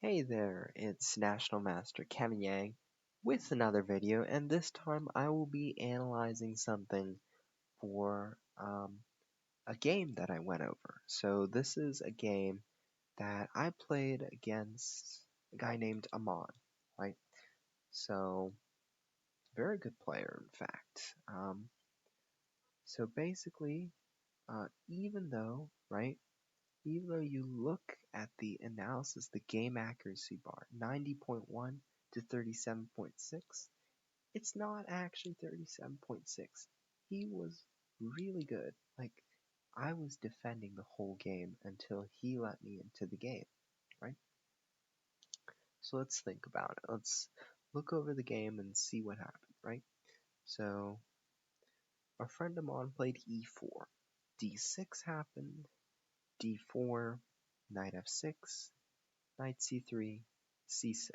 Hey there, it's National Master Kevin Yang with another video, and this time I will be analyzing something for a game that I went over. So this is a game that I played against a guy named Aman, right? So very good player, in fact. So basically, even though, right, even though you look at the analysis, the game accuracy bar, 90.1 to 37.6, it's not actually 37.6. He was really good. Like, I was defending the whole game until he let me into the game, right? So let's think about it. Let's look over the game and see what happened, right? So, our friend Amon played e4. d6 happened, d4, knight f6, knight c3, c6.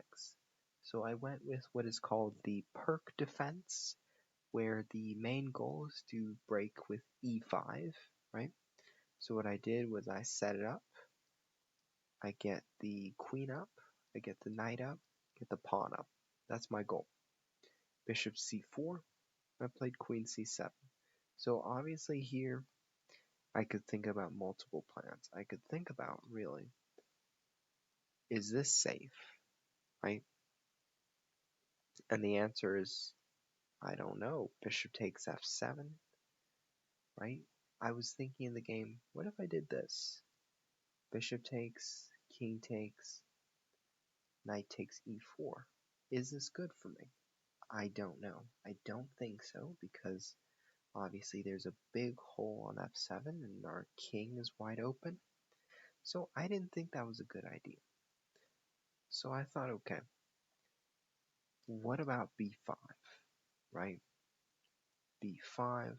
So I went with what is called the perk defense, where the main goal is to break with e5, right? So what I did was I set it up, I get the queen up, I get the knight up, get the pawn up. That's my goal. Bishop c4, I played queen c7. So obviously here, I could think about multiple plans. I could think about, really, is this safe, right? And the answer is, I don't know. Bishop takes f7, right? I was thinking in the game, what if I did this? Bishop takes, king takes, knight takes e4. Is this good for me? I don't know. I don't think so, because obviously there's a big hole on f7 and our king is wide open. So I didn't think that was a good idea. So I thought, okay, what about b5, right? b5,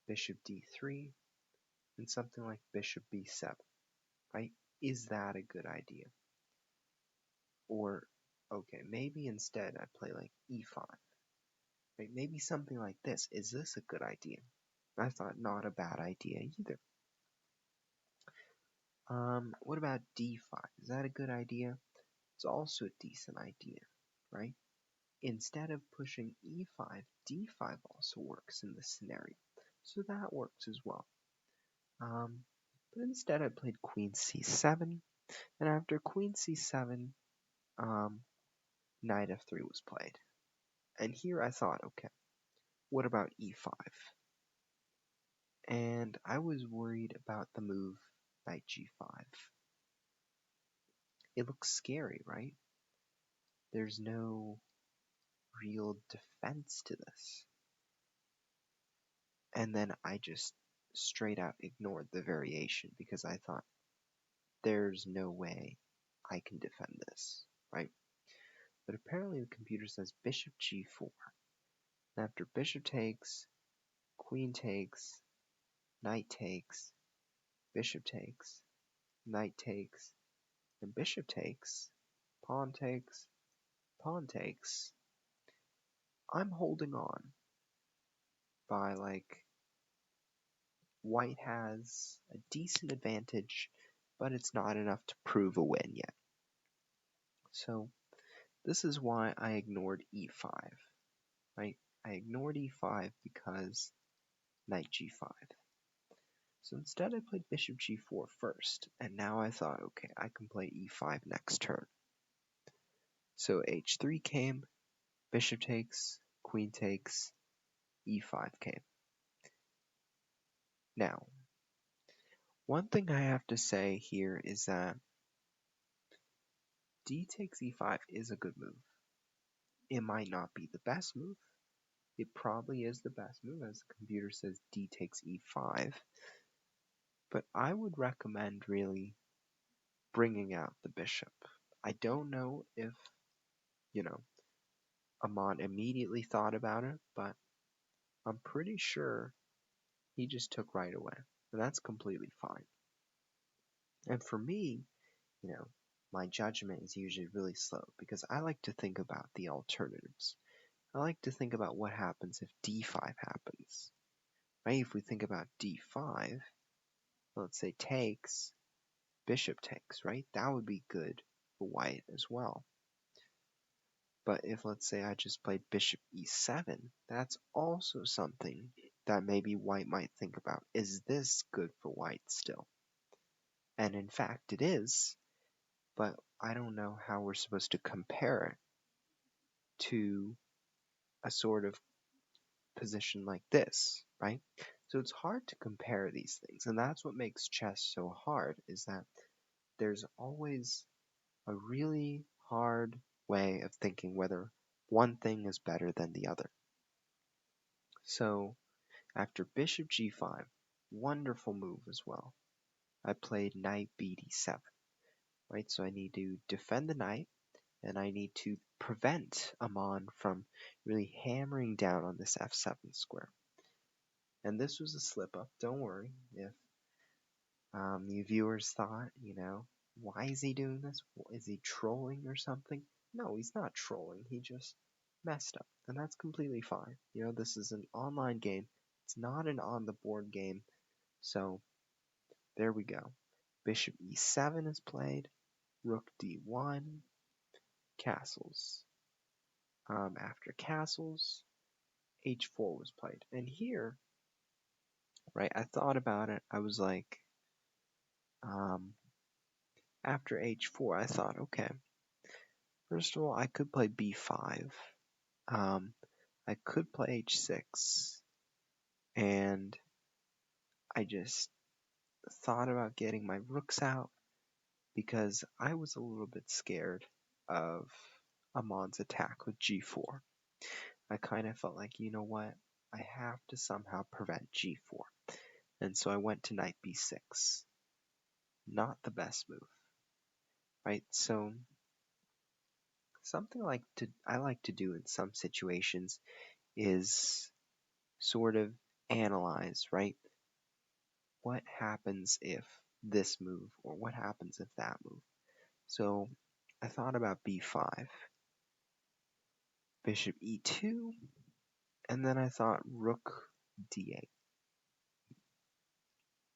bishop d3, and something like bishop b7, right? Is that a good idea? Or, okay, maybe instead I play like e5, right? Maybe something like this. Is this a good idea? I thought not a bad idea either. What about d5? Is that a good idea? It's also a decent idea, right? Instead of pushing e5, d5 also works in this scenario. So that works as well. But instead I played queen c7, and after queen c7, knight f3 was played. And here I thought, okay, what about e5? And I was worried about the move knight g5. It looks scary, right? There's no real defense to this. And then I just straight out ignored the variation because I thought, there's no way I can defend this, right? But apparently the computer says bishop g4. And after bishop takes, queen takes, knight takes, bishop takes, knight takes, and bishop takes, pawn takes, pawn takes, I'm holding on by, like, white has a decent advantage, but it's not enough to prove a win yet. So this is why I ignored e5, right? I ignored e5 because knight g5. So instead I played bishop g4 first, and now I thought, okay, I can play e5 next turn. So h3 came, bishop takes, queen takes, e5 came. Now, one thing I have to say here is that d takes e5 is a good move. It might not be the best move. It probably is the best move, as the computer says d takes e5. But I would recommend really bringing out the bishop. I don't know if, Amon immediately thought about it, but I'm pretty sure he just took right away. And that's completely fine. And for me, my judgment is usually really slow because I like to think about the alternatives. I like to think about what happens if d5 happens. Right? If we think about d5, let's say takes, bishop takes, right? That would be good for white as well. But if, let's say, I just played bishop e7, that's also something that maybe white might think about. Is this good for white still? And in fact, it is, but I don't know how we're supposed to compare it to a sort of position like this, right? So it's hard to compare these things, and that's what makes chess so hard, is that there's always a really hard way of thinking whether one thing is better than the other. So after bishop g5, wonderful move as well, I played knight bd7, right? So I need to defend the knight, and I need to prevent Aman from really hammering down on this f7 square. And this was a slip up, don't worry if you viewers thought, why is he doing this? Is he trolling or something? No, he's not trolling. He just messed up, and that's completely fine. This is an online game. It's not an on-the-board game, so there we go. Bishop e7 is played, rook d1, castles. After castles, h4 was played. And here, right, I thought about it. I was like, after h4, I thought, okay, first of all, I could play b5. I could play h6. And I just thought about getting my rooks out because I was a little bit scared of Amon's attack with g4. I kind of felt like, you know what, I have to somehow prevent g4. And so I went to knight b6. Not the best move, right? So something I like to do in some situations is sort of analyze, right? What happens if this move, or what happens if that move? So I thought about b5, bishop e2, and then I thought rook d8.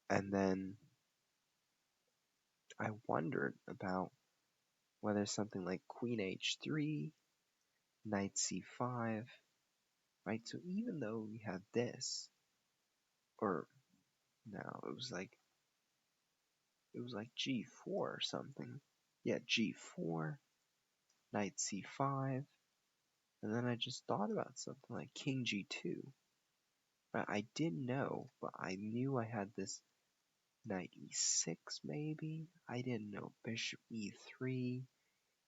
And then I wondered about whether something like queen h3, knight c5, right? So even though we had this, or no, it was like g4 or something. Yeah, g4, knight c5, and then I just thought about something like king g2. Right? I didn't know, but I knew I had this knight e6 maybe. I didn't know bishop e3.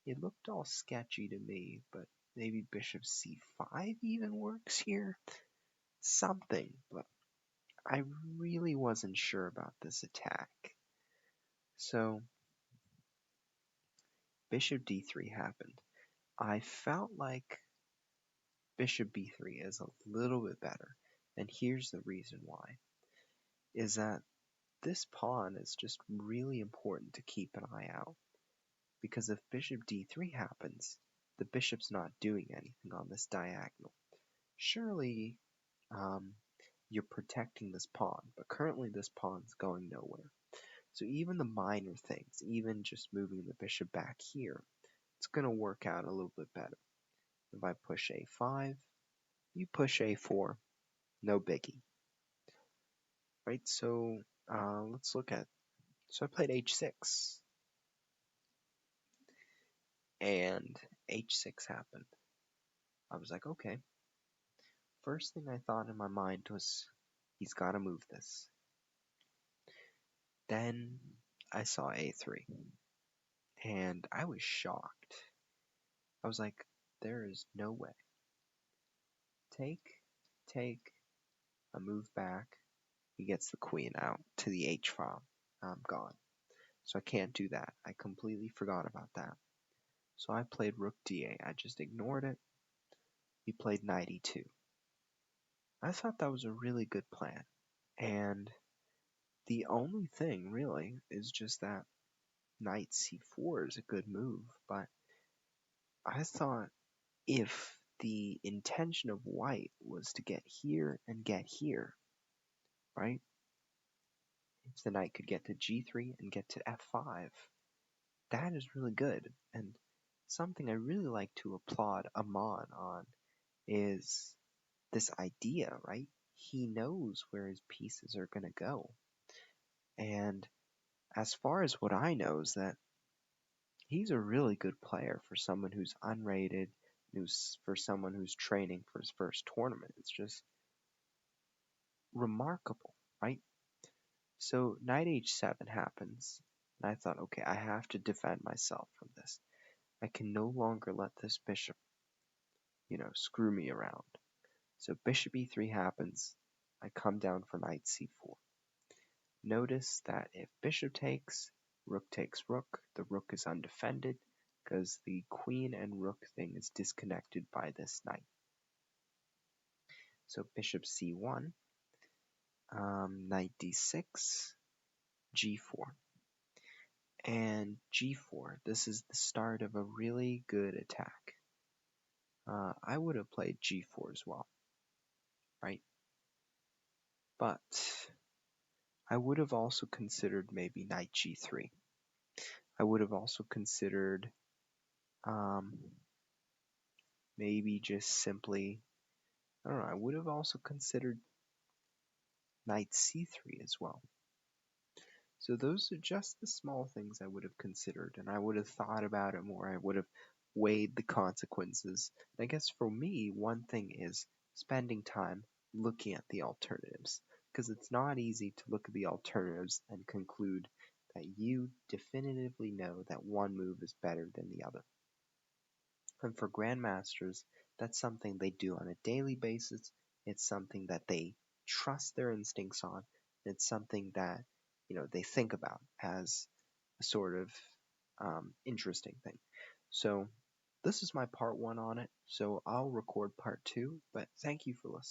It looked all sketchy to me, but maybe bishop c5 even works here. Something, but I really wasn't sure about this attack. So bishop d3 happened. I felt like bishop b3 is a little bit better, and here's the reason why. Is that this pawn is just really important to keep an eye out, because if bishop d3 happens, the bishop's not doing anything on this diagonal. Surely you're protecting this pawn, but currently this pawn's going nowhere. So even the minor things, even just moving the bishop back here, it's going to work out a little bit better. If I push a5, you push a4, no biggie. Right, so let's look at, so I played h6, and h6 happened. I was like, okay. First thing I thought in my mind was, he's got to move this. Then I saw a3, and I was shocked. I was like, there is no way. Take, I move back. He gets the queen out to the h file. I'm gone. So I can't do that. I completely forgot about that. So I played rook d8. I just ignored it. He played knight e2. I thought that was a really good plan. And the only thing, really, is just that knight c4 is a good move. But I thought if the intention of white was to get here and get here, right? If the knight could get to g3 and get to f5, that is really good. And something I really like to applaud Aman on is this idea, right? He knows where his pieces are going to go. And as far as what I know is that he's a really good player for someone who's unrated, for someone who's training for his first tournament. It's just remarkable, right? So knight h7 happens, and I thought, okay, I have to defend myself from this. I can no longer let this bishop, screw me around. So bishop e3 happens. I come down for knight c4. Notice that if bishop takes rook, the rook is undefended because the queen and rook thing is disconnected by this knight. So bishop c1, knight d6, g4. And g4, this is the start of a really good attack. I would have played g4 as well, right? But I would have also considered maybe knight g3. I would have also considered maybe just simply, I don't know, I would have also considered knight c3 as well. So those are just the small things I would have considered, and I would have thought about it more. I would have weighed the consequences. And I guess for me, one thing is spending time looking at the alternatives, because it's not easy to look at the alternatives and conclude that you definitively know that one move is better than the other. And for grandmasters, that's something they do on a daily basis. It's something that they trust their instincts on. It's something that they think about as a sort of interesting thing. So this is my part one on it. So I'll record part two. But thank you for listening.